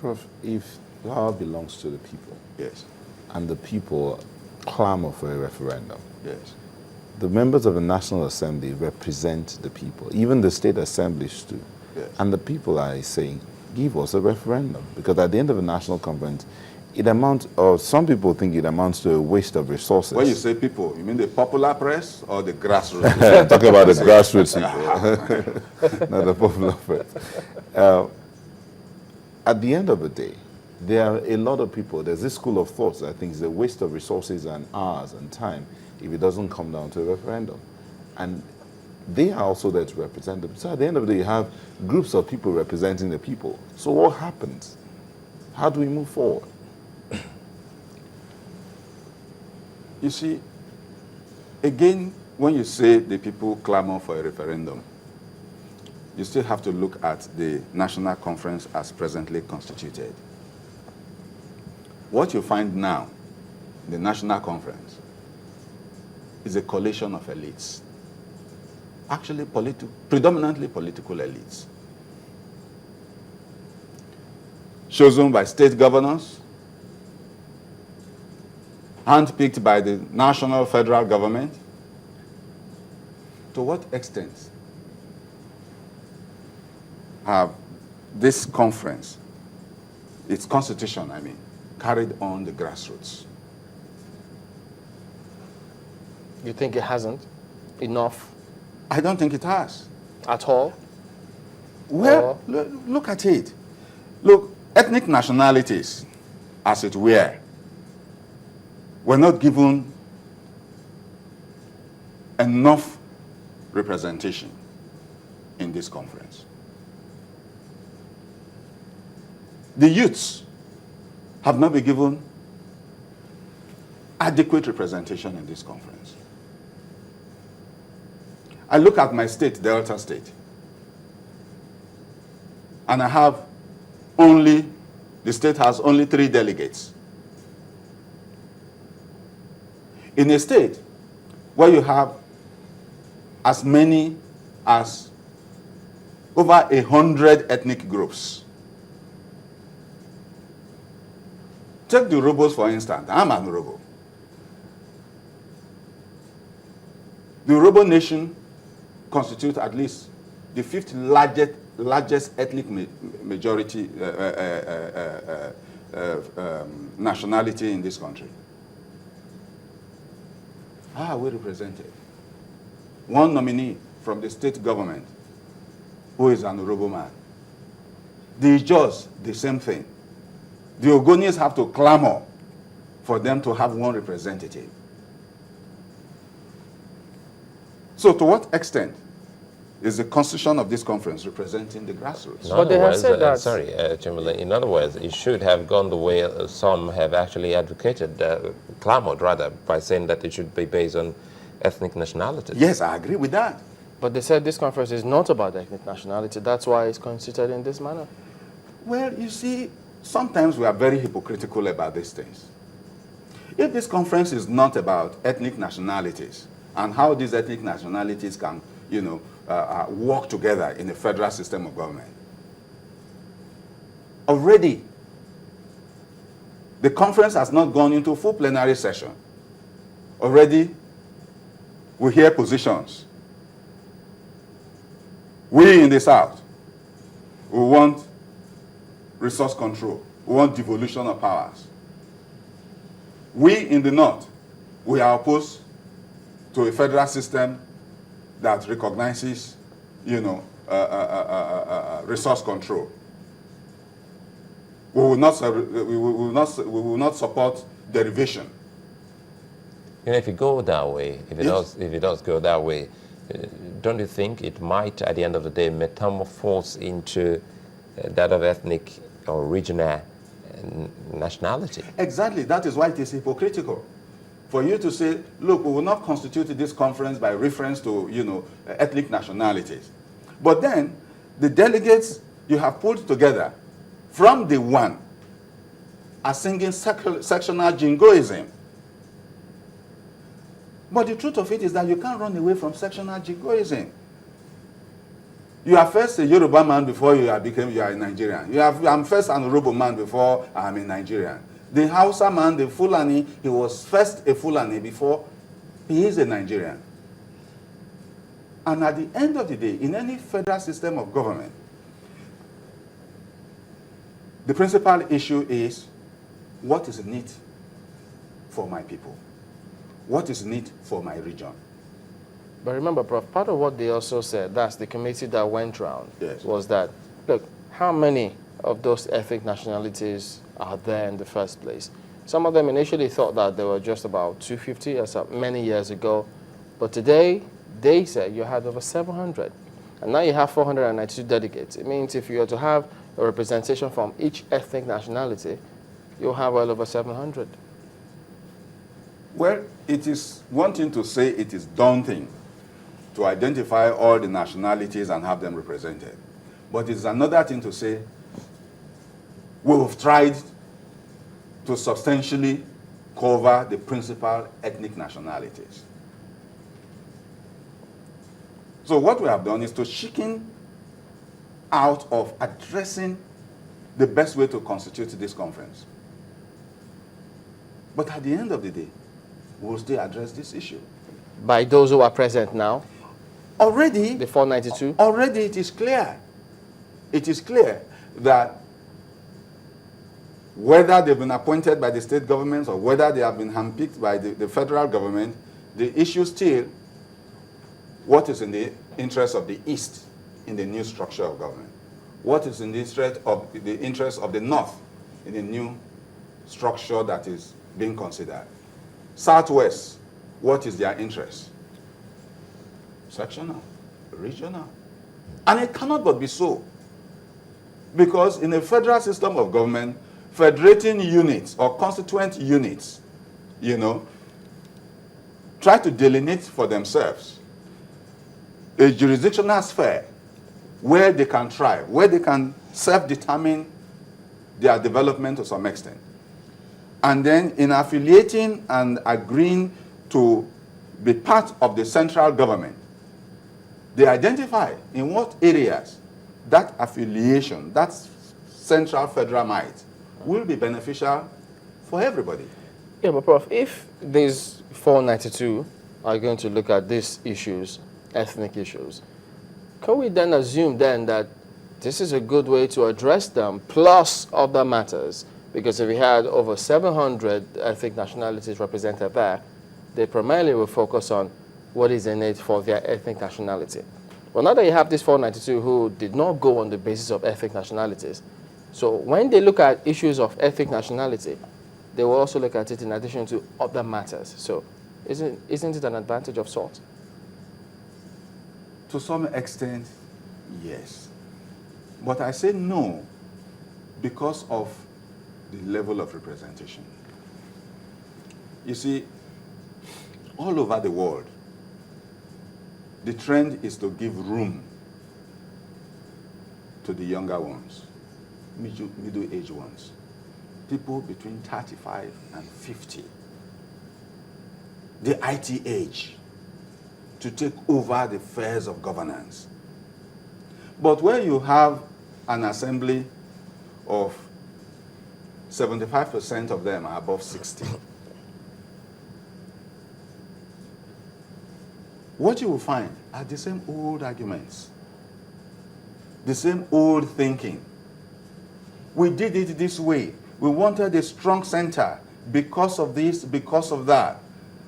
Prof, if power belongs to the people, Yes. and the people clamor for a referendum, Yes. the members of the National Assembly represent the people, even the state assemblies too. Yes. And the people are saying, give us a referendum. Because at the end of the national conference, it amounts, or some people think it amounts to a waste of resources. When you say people, you mean the popular press or the grassroots? I'm talking about the grassroots people, not the popular press. At the end of the day, there are a lot of people, there's this school of thoughts that thinks it's a waste of resources and hours and time if it doesn't come down to a referendum. And they are also there to represent them. So at the end of the day, you have groups of people representing the people. So what happens? How do we move forward? You see, again, when you say the people clamor for a referendum, you still have to look at the national conference as presently constituted. What you find now, the national conference, is a coalition of elites. Actually, predominantly political elites. Chosen by state governors, handpicked by the national federal government. To what extent have this conference, its constitution, I mean, carried on the grassroots? You think it hasn't enough I don't think it has. at all? Well, look at it. Look, ethnic nationalities, as it were not given enough representation in this conference. The youths have not been given adequate representation in this conference. I look at my state, Delta State, and I have the state has only 3 delegates. In a state where you have as many as over 100 ethnic groups. Take the Urhobos, for instance. I'm an Urhobo. The Urhobo nation constitutes at least the 5th largest ethnic majority nationality in this country. How are we represented? One nominee from the state government who is an Urhobo man. The Ijaws, the same thing. The Ogonis have to clamor for them to have one representative. So to what extent is the constitution of this conference representing the grassroots? But they have said that. Sorry, Chamberlain, in other words, it should have gone the way some have actually advocated, clamored rather, by saying that it should be based on ethnic nationalities. Yes, I agree with that. But they said this conference is not about ethnic nationality. That's why it's constituted in this manner. Well, you see, sometimes we are very hypocritical about these things. If this conference is not about ethnic nationalities and how these ethnic nationalities can, work together in a federal system of government, already the conference has not gone into full plenary session. Already we hear positions. We in the South, we want resource control. We want devolution of powers. We in the North, we are opposed to a federal system that recognizes, resource control. We will not support derivation. If you go that way, if it does go that way, don't you think it might, at the end of the day, metamorphose into that of ethnic or regional nationality? Exactly. That is why it is hypocritical. For you to say, look, we will not constitute this conference by reference to, ethnic nationalities. But then, the delegates you have pulled together from the one are singing sectional jingoism. But the truth of it is that you can't run away from sectional jingoism. You are first a Yoruba man before you are a Nigerian. I'm first an Yoruba man before I'm a Nigerian. The Hausa man, the Fulani, he was first a Fulani before he is a Nigerian. And at the end of the day, in any federal system of government, the principal issue is what is in it for my people? What is in it for my region? But remember, Prof, part of what they also said, that's the committee that went round, Yes. was that, look, how many of those ethnic nationalities are there in the first place? Some of them initially thought that there were just about 250 as of many years ago, but today they said you had over 700. And now you have 492 delegates. It means if you are to have a representation from each ethnic nationality, you'll have well over 700. Well, it is one thing to say it is daunting to identify all the nationalities and have them represented. But it's another thing to say we've tried to substantially cover the principal ethnic nationalities. So what we have done is to chicken out of addressing the best way to constitute this conference. But at the end of the day, we'll still address this issue. By those who are present now, Already, the 492? already it is clear. It is clear that whether they've been appointed by the state governments or whether they have been handpicked by the federal government, the issue still, what is in the interest of the East in the new structure of government? What is in the interest of the North in the new structure that is being considered? Southwest, what is their interest? Sectional, regional. And it cannot but be so. Because in a federal system of government, federating units or constituent units, try to delineate for themselves a jurisdictional sphere where they can thrive, where they can self-determine their development to some extent. And then in affiliating and agreeing to be part of the central government, they identify in what areas that affiliation, that central federal might, will be beneficial for everybody. Yeah, but Prof, if these 492 are going to look at these issues, ethnic issues, can we then assume then that this is a good way to address them plus other matters? Because if we had over 700 ethnic nationalities represented there, they primarily will focus on what is in it for their ethnic nationality. Well, now that you have these 492 who did not go on the basis of ethnic nationalities, so when they look at issues of ethnic nationality, they will also look at it in addition to other matters. So isn't it an advantage of sorts? To some extent, yes. But I say no because of the level of representation. You see, all over the world, the trend is to give room to the younger ones, middle-aged ones, people between 35 and 50, the IT age, to take over the affairs of governance. But where you have an assembly of 75% of them are above 60, what you will find are the same old arguments, the same old thinking. We did it this way. We wanted a strong center because of this, because of that.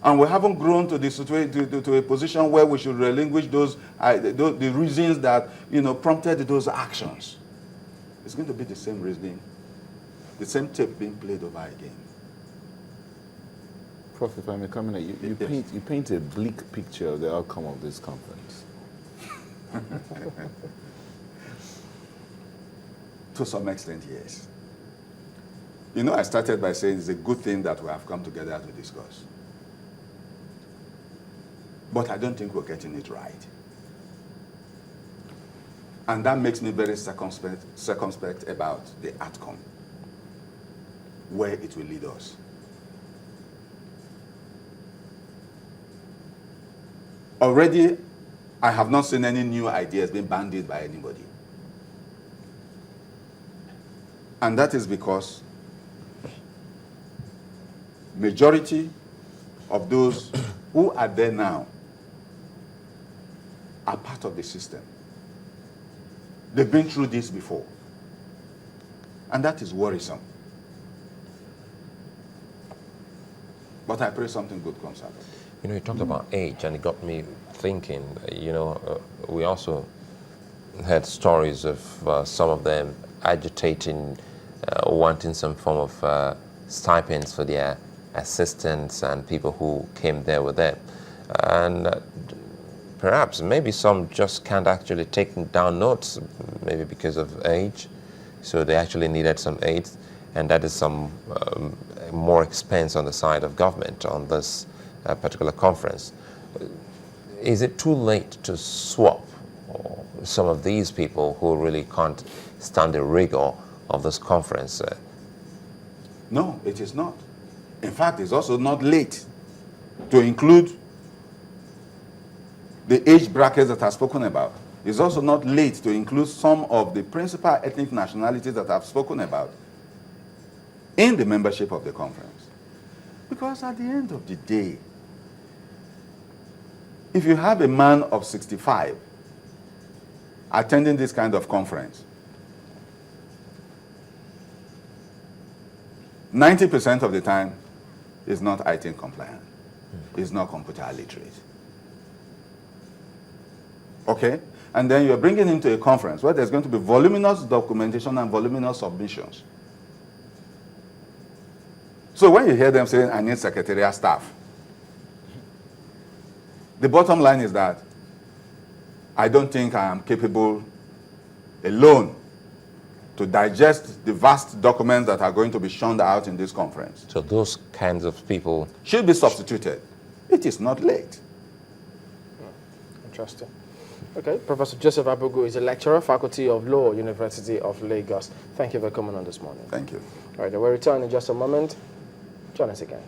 And we haven't grown to to a position where we should relinquish the reasons that prompted those actions. It's going to be the same reasoning, the same tape being played over again. Prof, if I may come in, you paint a bleak picture of the outcome of this conference. To some extent, yes. I started by saying it's a good thing that we have come together to discuss. But I don't think we're getting it right. And that makes me very circumspect about the outcome, where it will lead us. Already, I have not seen any new ideas being bandied by anybody. And that is because majority of those who are there now are part of the system. They've been through this before. And that is worrisome. But I pray something good comes out of it. You know, you talked about age, and it got me thinking, we also had stories of some of them agitating, wanting some form of stipends for their assistants and people who came there with them. And perhaps, maybe some just can't actually take down notes, maybe because of age. So they actually needed some aid, and that is some more expense on the side of government on this particular conference. Is it too late to swap some of these people who really can't stand the rigor of this conference? No, it is not. In fact, it's also not late to include the age brackets that I've spoken about. It's also not late to include some of the principal ethnic nationalities that I've spoken about in the membership of the conference. Because at the end of the day, if you have a man of 65 attending this kind of conference, 90% of the time is not IT compliant, is not computer literate. Okay? And then you're bringing him to a conference where there's going to be voluminous documentation and voluminous submissions. So when you hear them saying, I need secretarial staff, the bottom line is that I don't think I am capable alone to digest the vast documents that are going to be shunned out in this conference. So those kinds of people Should be substituted. It is not late. Interesting. Okay, Professor Joseph Abugu is a lecturer, Faculty of Law, University of Lagos. Thank you for coming on this morning. Thank you. All right, we'll return in just a moment. Join us again.